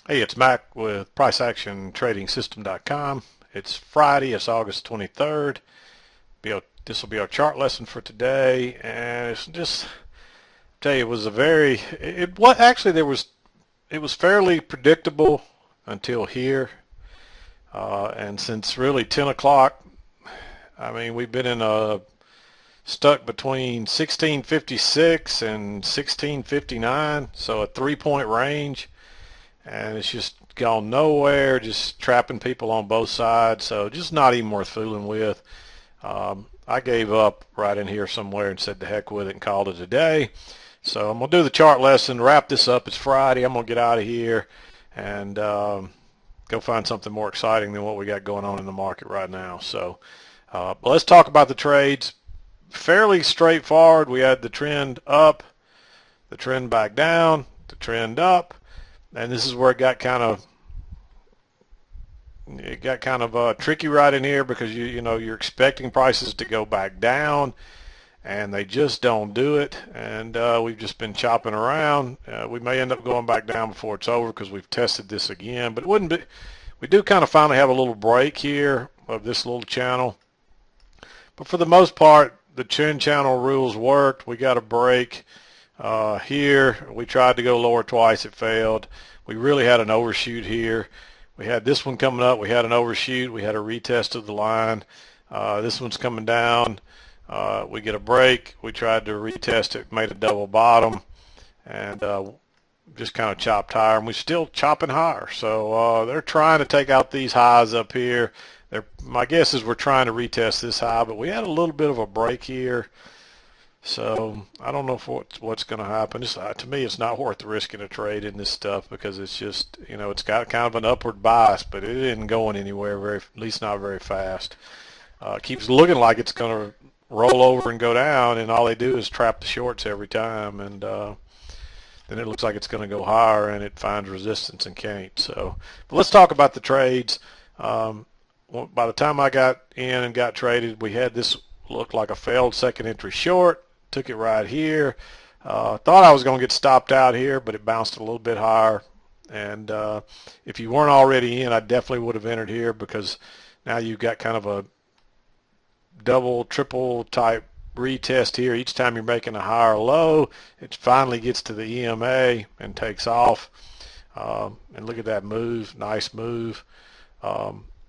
Hey, it's Mac with PriceActionTradingSystem.com. It's Friday. It's August 23rd. This will be our chart lesson for today, and it's just tell you it was a very it what actually there was it was fairly predictable until here, and since really 10 o'clock, I mean we've been in a stuck between 1656 and 1659, so a 3 point range. And it's just gone nowhere, just trapping people on both sides, so just not even worth fooling with. I gave up right in here somewhere and said the heck with it and called it a day. So I'm going to do the chart lesson, wrap this up. It's Friday. I'm going to get out of here and go find something more exciting than what we got going on in the market right now. So let's talk about the trades. Fairly straightforward. We had the trend up, the trend back down, the trend up. And this is where it got kind of tricky right in here, because you're expecting prices to go back down, and they just don't do it. And we've just been chopping around. We may end up going back down before it's over because we've tested this again. But it wouldn't be. We do kind of finally have a little break here of this little channel. But for the most part, the trend channel rules worked. We got a break. Here we tried to go lower twice, it failed. We really had an overshoot here. We had this one coming up, we had an overshoot, we had a retest of the line. This one's coming down, we get a break, we tried to retest it, made a double bottom, and just kind of chopped higher, and we're still chopping higher. So they're trying to take out these highs up here. My guess is we're trying to retest this high, but we had a little bit of a break here. So I don't know if what's going to happen. To me, it's not worth risking a trade in this stuff, because it's just, it's got kind of an upward bias, but it isn't going anywhere, at least not very fast. It keeps looking like it's going to roll over and go down, and all they do is trap the shorts every time, and then it looks like it's going to go higher, and it finds resistance and can't. So, but let's talk about the trades. By the time I got in and got traded, we had this look like a failed second entry short. Took it right here. Thought I was going to get stopped out here, but it bounced a little bit higher. And if you weren't already in, I definitely would have entered here, because now you've got kind of a double, triple type retest here. Each time you're making a higher low, it finally gets to the EMA and takes off. And look at that move, nice move.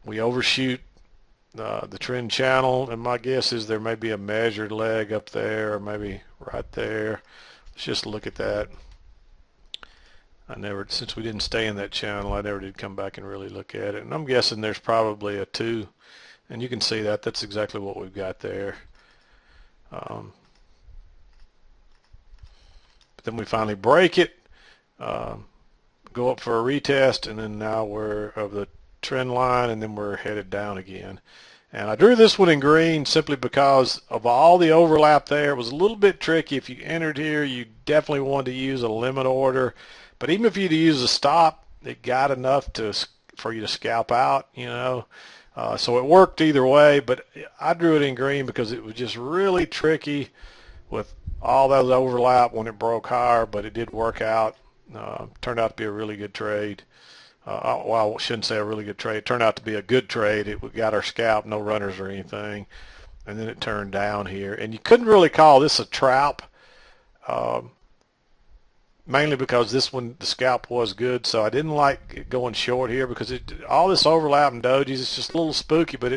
We overshoot the trend channel, and my guess is there may be a measured leg up there, or maybe right there. Let's just look at that. Since we didn't stay in that channel, I never did come back and really look at it, and I'm guessing there's probably a 2, and you can see that's exactly what we've got there. But then we finally break it, go up for a retest, and then now we're of the trend line, and then we're headed down again. And I drew this one in green simply because of all the overlap there. It was a little bit tricky. If you entered here, you definitely wanted to use a limit order, but even if you'd use a stop, it got enough for you to scalp out, so it worked either way. But I drew it in green because it was just really tricky with all that overlap when it broke higher, but it did work out. Turned out to be a really good trade. Well, I shouldn't say a really good trade. It turned out to be a good trade. We got our scalp, no runners or anything, and then it turned down here. And you couldn't really call this a trap, mainly because this one, the scalp was good, so I didn't like going short here, because all this overlap in dojis, it's just a little spooky. But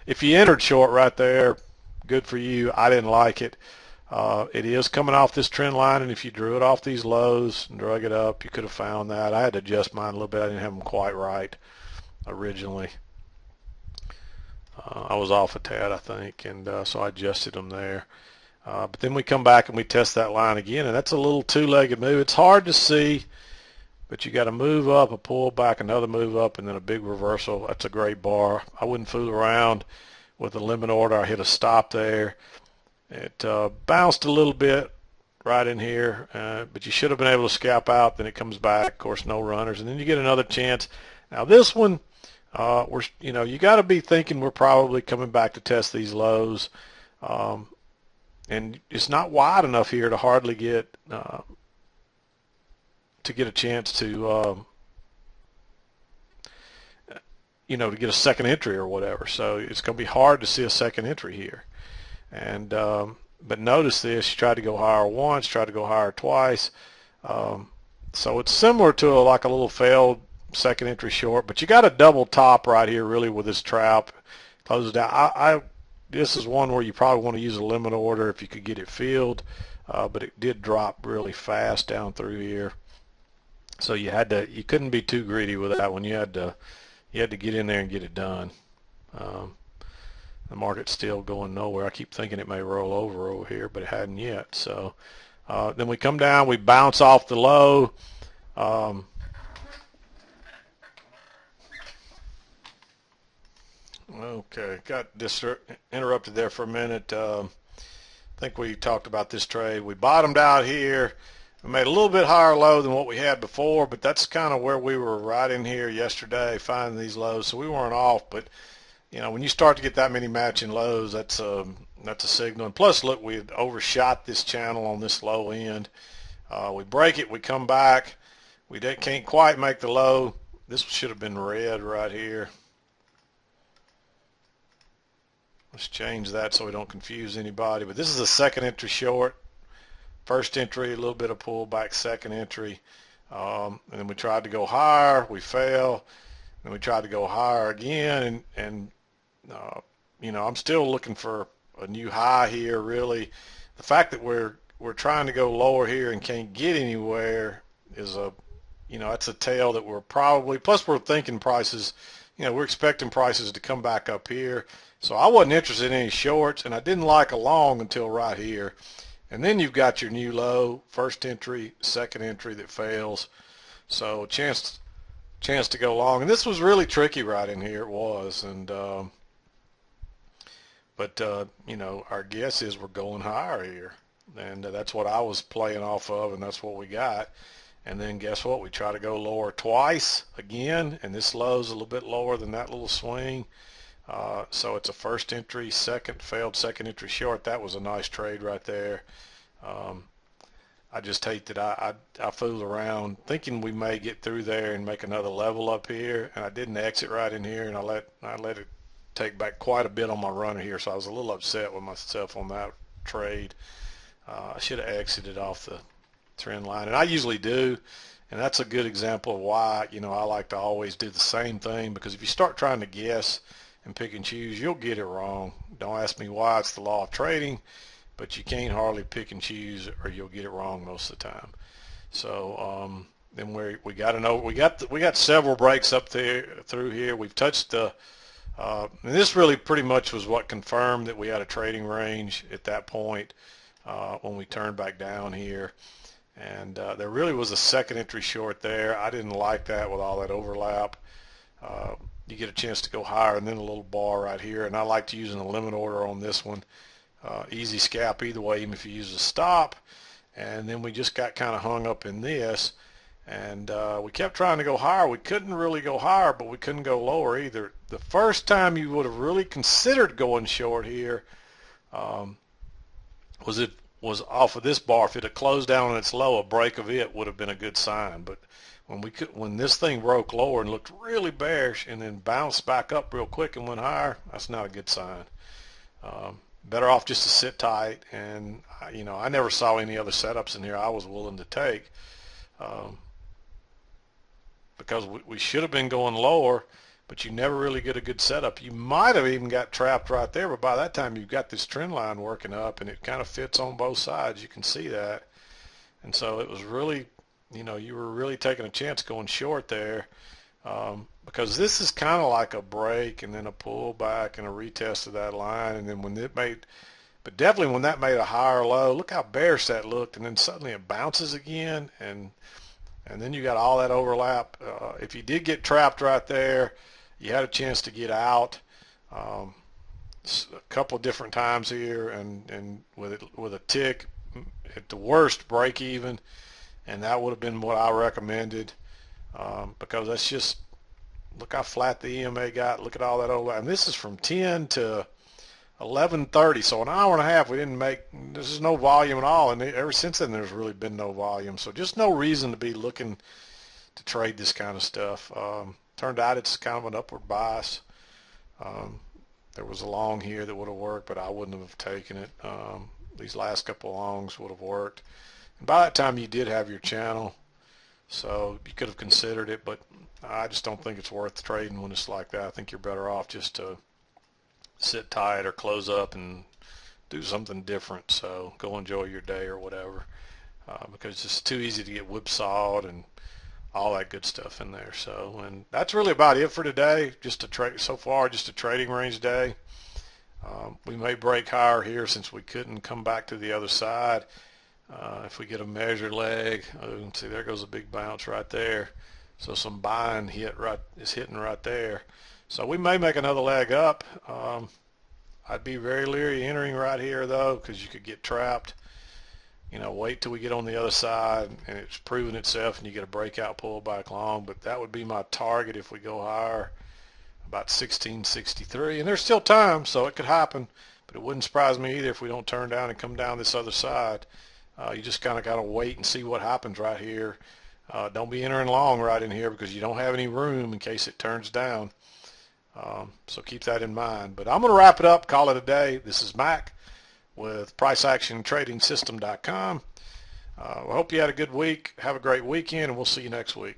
if you entered short right there, good for you. I didn't like it. It is coming off this trend line, and if you drew it off these lows and drug it up, you could have found that. I had to adjust mine a little bit. I didn't have them quite right originally. I was off a tad, I think, and so I adjusted them there. But then we come back and we test that line again, and that's a little two-legged move. It's hard to see, but you got a move up, a pull back, another move up, and then a big reversal. That's a great bar. I wouldn't fool around with a limit order. I hit a stop there. It bounced a little bit right in here, but you should have been able to scalp out. Then it comes back, of course, no runners, and then you get another chance. Now this one, you got to be thinking we're probably coming back to test these lows, and it's not wide enough here to hardly get a chance to to get a second entry or whatever. So it's going to be hard to see a second entry here. And but notice this: you tried to go higher once, tried to go higher twice. Um, so it's similar to like a little failed second entry short, but you got a double top right here, really, with this trap. Close it down. This is one where you probably want to use a limit order if you could get it filled, but it did drop really fast down through here. So you couldn't be too greedy with that one. You had to get in there and get it done. Um, the market's still going nowhere. I keep thinking it may roll over here, but it hadn't yet. So then we come down, we bounce off the low. Okay, got interrupted there for a minute. I think we talked about this trade. We bottomed out here. We made a little bit higher low than what we had before, but that's kind of where we were right in here yesterday, finding these lows. So we weren't off, but when you start to get that many matching lows, that's a signal. And plus, look, we had overshot this channel on this low end. We break it, we come back. We can't quite make the low. This should have been red right here. Let's change that so we don't confuse anybody. But this is a second entry short. First entry, a little bit of pullback, second entry. And then we tried to go higher, we fell. Then we tried to go higher again, and I'm still looking for a new high here, really. The fact that we're trying to go lower here and can't get anywhere is that's a tale that we're probably, plus we're thinking prices, we're expecting prices to come back up here. So I wasn't interested in any shorts, and I didn't like a long until right here. And then you've got your new low, first entry, second entry that fails. So chance to go long. And this was really tricky right in here, it was. And but our guess is we're going higher here. And that's what I was playing off of, and that's what we got. And then guess what? We try to go lower twice again, and this low's a little bit lower than that little swing. So it's a first entry, failed second entry short. That was a nice trade right there. I just hate that I fooled around thinking we may get through there and make another level up here, and I didn't exit right in here, and I let it take back quite a bit on my runner here, so I was a little upset with myself on that trade. I should have exited off the trend line, and I usually do, and that's a good example of why I like to always do the same thing, because if you start trying to guess and pick and choose, you'll get it wrong. Don't ask me why. It's the law of trading, but you can't hardly pick and choose, or you'll get it wrong most of the time. So then we got several breaks up there through here. We've touched the and this really pretty much was what confirmed that we had a trading range at that point when we turned back down here. And there really was a second entry short there. I didn't like that with all that overlap. You get a chance to go higher, and then a little bar right here. And I like to use a limit order on this one. Easy scalp either way, even if you use a stop. And then we just got kind of hung up in this, and we kept trying to go higher. We couldn't really go higher, but we couldn't go lower either. The first time you would have really considered going short here was off of this bar. If it had closed down on its low, a break of it would have been a good sign. But when this thing broke lower and looked really bearish and then bounced back up real quick and went higher, that's not a good sign. Better off just to sit tight. And I never saw any other setups in here I was willing to take, because we should have been going lower, but you never really get a good setup. You might have even got trapped right there, but by that time you've got this trend line working up, and it kind of fits on both sides. You can see that. And so it was really, you were really taking a chance going short there, because this is kind of like a break and then a pullback and a retest of that line. And then but definitely when that made a higher low, look how bearish that looked, and then suddenly it bounces again, and then you got all that overlap. If you did get trapped right there, you had a chance to get out a couple of different times here, and with a tick, at the worst, break even, and that would have been what I recommended, because that's just, look how flat the EMA got. Look at all that overlap, and this is from 10 to 11:30, so an hour and a half. This is no volume at all, and ever since then there's really been no volume. So just no reason to be looking to trade this kind of stuff. Turned out it's kind of an upward bias. There was a long here that would have worked, but I wouldn't have taken it. These last couple of longs would have worked. And by that time, you did have your channel, so you could have considered it, but I just don't think it's worth trading when it's like that. I think you're better off just to sit tight or close up and do something different. So go enjoy your day or whatever, because it's too easy to get whipsawed and all that good stuff in there. So, and that's really about it for today. Just a trade so far, just a trading range day. We may break higher here since we couldn't come back to the other side. If we get a measured leg, see, there goes a big bounce right there. So some buying is hitting right there. So we may make another leg up. I'd be very leery entering right here though, because you could get trapped. Wait till we get on the other side and it's proven itself and you get a breakout pullback long. But that would be my target if we go higher, about 1663. And there's still time, so it could happen. But it wouldn't surprise me either if we don't turn down and come down this other side. You just kind of got to wait and see what happens right here. Don't be entering long right in here because you don't have any room in case it turns down. So keep that in mind. But I'm going to wrap it up, call it a day. This is Mac with PriceActionTradingSystem.com. I hope you had a good week. Have a great weekend, and we'll see you next week.